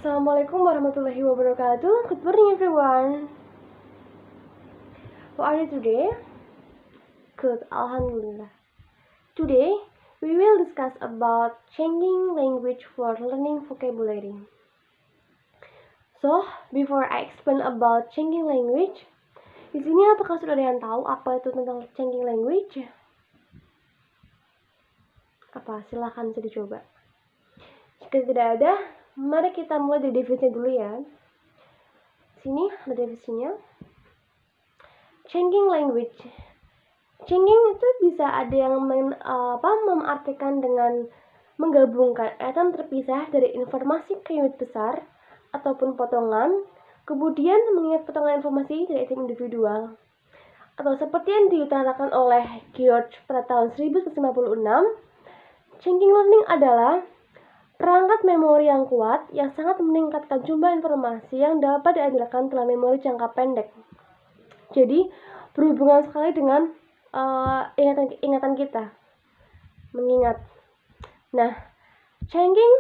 Assalamualaikum warahmatullahi wabarakatuh. Good morning everyone. How are you today? Good, Alhamdulillah. Today we will discuss about changing language for learning vocabulary. So, before I explain about changing language, di sini apakah sudah ada yang tahu apa itu tentang changing language? Apa? Silahkan bisa dicoba. Jika tidak ada, mari kita mulai dari definisinya dulu ya. Sini ada definisinya. Changing language. Changing itu bisa ada yang mengartikan dengan menggabungkan item terpisah dari informasi ke unit besar ataupun potongan, kemudian mengingat potongan informasi dari item individual. Atau seperti yang diutarakan oleh George pada tahun 1956, changing learning adalah perangkat memori yang kuat yang sangat meningkatkan jumlah informasi yang dapat diandalkan dalam memori jangka pendek. Jadi, berhubungan sekali dengan ingatan kita, mengingat. Nah, changing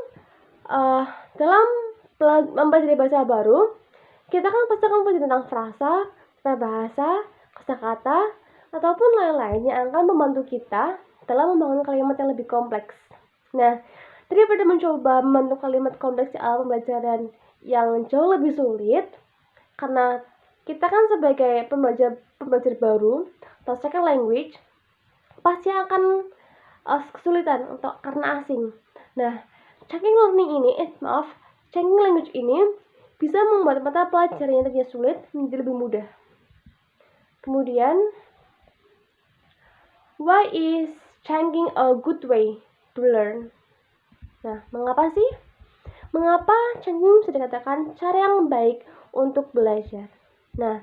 dalam mempelajari bahasa baru, kita kan pasti akan belajar tentang frasa, tata bahasa, kosakata, ataupun lain-lain yang akan membantu kita dalam membangun kalimat yang lebih kompleks. Nah, daripada mencoba membentuk kalimat kompleks di alam pembelajaran yang jauh lebih sulit, karena kita kan sebagai pembelajar baru atau second language pasti akan kesulitan untuk karena asing. Nah, changing language ini bisa membuat mata pelajaran yang tadinya sulit menjadi lebih mudah. Kemudian, why is changing a good way to learn? Nah, mengapa sih? Mengapa changing bisa dikatakan cara yang baik untuk belajar? Nah,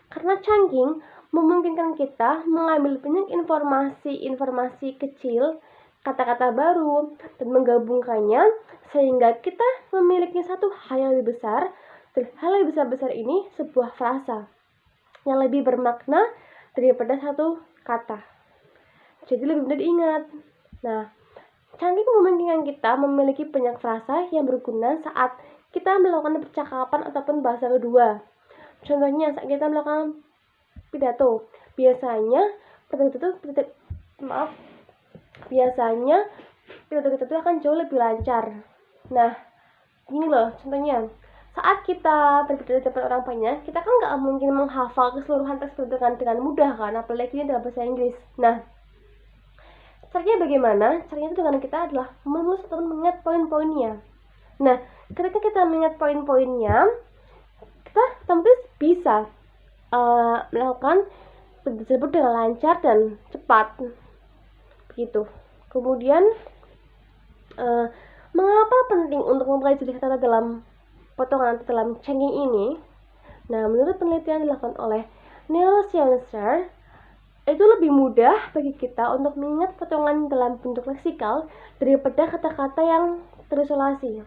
karena changing memungkinkan kita mengambil banyak informasi kecil, kata-kata baru, dan menggabungkannya sehingga kita memiliki satu hal yang lebih besar, dan hal yang besar ini sebuah frasa yang lebih bermakna daripada satu kata. Jadi lebih mudah diingat. Nah, changing memungkinkan kita memiliki banyak frasa yang berguna saat kita melakukan percakapan ataupun bahasa kedua. Contohnya saat kita melakukan pidato, biasanya pidato kita itu akan jauh lebih lancar. Nah, gini loh contohnya, saat kita berbicara di depan orang banyak, kita kan nggak mungkin menghafal keseluruhan teks dengan mudah kan, apalagi dalam bahasa Inggris. Nah, caranya bagaimana? Caranya itu dengan kita adalah menulis atau mengingat poin-poinnya. Nah, ketika kita mengingat poin-poinnya, kita otomatis bisa melakukan tersebut dengan lancar dan cepat. Begitu. Kemudian, mengapa penting untuk mempelajari kata dalam potongan dalam changing ini? Nah, menurut penelitian dilakukan oleh neurosciencer, itu lebih mudah bagi kita untuk mengingat potongan dalam bentuk leksikal daripada kata-kata yang terisolasi.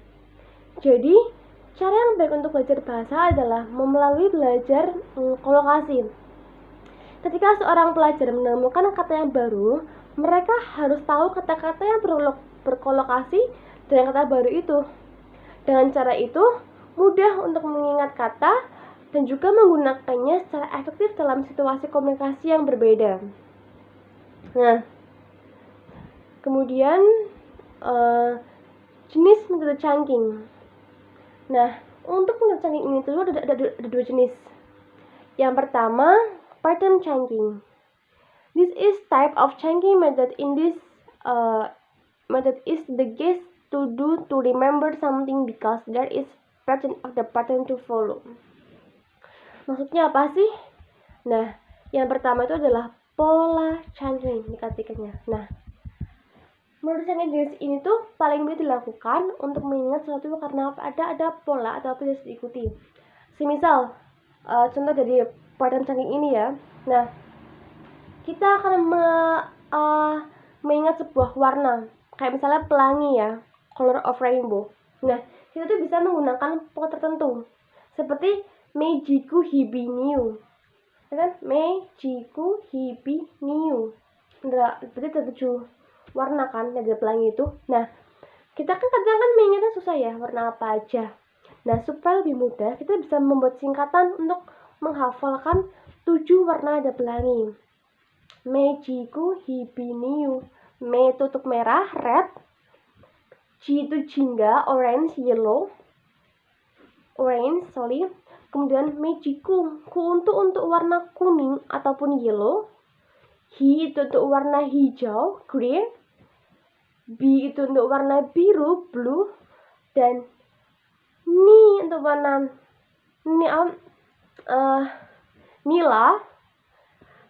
Jadi, cara yang baik untuk belajar bahasa adalah melalui belajar kolokasi. Ketika seorang pelajar menemukan kata yang baru, mereka harus tahu kata-kata yang berkolokasi dengan kata baru itu. Dengan cara itu, mudah untuk mengingat kata dan juga menggunakannya secara efektif dalam situasi komunikasi yang berbeda. Nah, kemudian jenis metode changing. Nah, untuk metode changing ini tuh ada dua jenis. Yang pertama, pattern changing. This is type of changing method. In this method is the guess to do to remember something because there is pattern to follow. Maksudnya apa sih? Nah, yang pertama itu adalah pola changing dikatakannya. Nah, menurut saya jenis ini tuh paling mudah dilakukan untuk mengingat sesuatu karena ada pola atau apa yang harus diikuti. Semisal, contoh dari pattern changing ini ya. Nah, kita akan mengingat sebuah warna, kayak misalnya pelangi ya, color of rainbow. Nah, kita tuh bisa menggunakan pola tertentu, seperti Meijiku Hibi Niu, kan? Meijiku Hibi Niu, berarti ada 7 warna kan dari pelangi itu. Nah, kita kan kadang mengingatnya susah ya, warna apa aja. Nah, supaya lebih mudah, kita bisa membuat singkatan untuk menghafalkan 7 warna ada pelangi. Mejiku hibiniu. Me itu untuk merah, red. Ji itu jingga, orange, yellow. Kemudian mejiku, ku untuk warna kuning ataupun yellow. Hi itu untuk warna hijau, green. Bi itu untuk warna biru, blue. Dan ni untuk warna nila.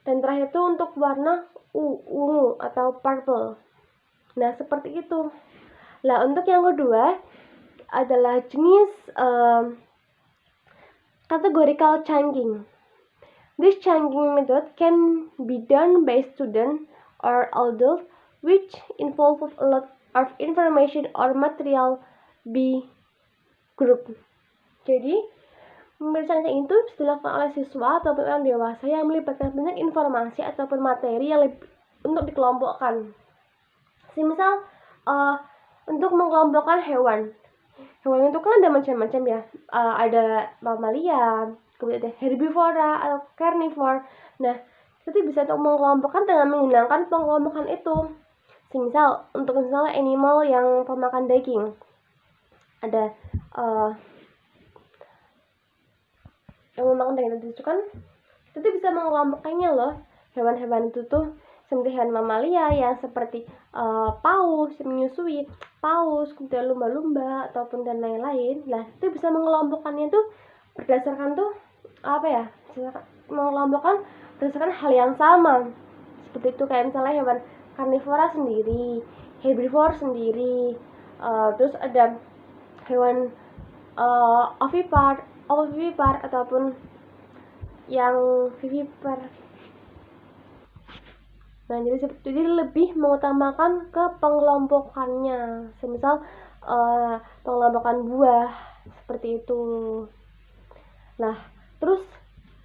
Dan terakhir itu untuk warna ungu atau purple. Nah, seperti itu. Nah, untuk yang kedua adalah jenis categorical changing. This changing method can be done by student or adult which involve a lot of information or material be group. Jadi, pemeriksaan itu bisa dilakukan oleh siswa ataupun orang dewasa yang melibatkan banyak informasi ataupun materi yang untuk dikelompokkan. Misal, untuk mengelompokkan hewan. Hewan itu kan ada macam-macam ya. Ada mamalia, kemudian ada herbivora atau carnivore. Nah, kita bisa untuk mengelompokkan dengan menggunakan pengelompokan itu. Misal, untuk misalnya animal yang pemakan daging. Ada yang memakan daging itu kan kita bisa mengelompokkannya loh. Hewan-hewan itu tuh seperti hewan mamalia yang seperti paus yang menyusui, paus, kemudian lumba-lumba ataupun dan lain-lain. Nah, itu bisa mengelompokkannya tuh berdasarkan tuh mengelompokkan berdasarkan hal yang sama. Seperti itu, kayak misalnya hewan karnivora sendiri, herbivore sendiri, terus ada hewan ovipar ataupun yang vivipar. Nah, jadi lebih mengutamakan ke pengelompokannya. Semisal pengelompokan buah seperti itu. Nah, terus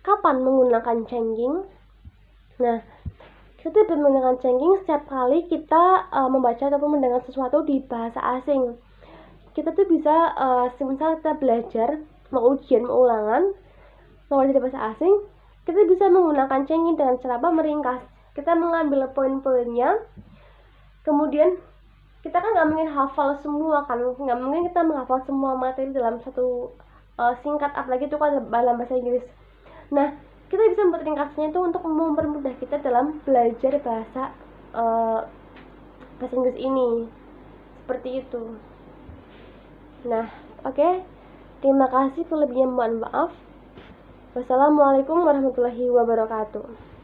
kapan menggunakan changing? Nah, kita bisa menggunakan changing setiap kali kita membaca ataupun mendengar sesuatu di bahasa asing. Kita tuh bisa semisal kita belajar, mau ujian, mau ulangan, mau belajar bahasa asing, kita bisa menggunakan changing dengan cara meringkas. Kita mengambil poin-poinnya, kemudian kita kan nggak mungkin hafal semua kan, nggak mungkin kita menghafal semua materi dalam satu singkat, apalagi itu kan dalam bahasa Inggris. Nah, kita bisa membuat ringkasnya itu untuk mempermudah kita dalam belajar bahasa Inggris ini, seperti itu. Nah, oke. Terima kasih, kelebihnya mohon maaf. Wassalamualaikum warahmatullahi wabarakatuh.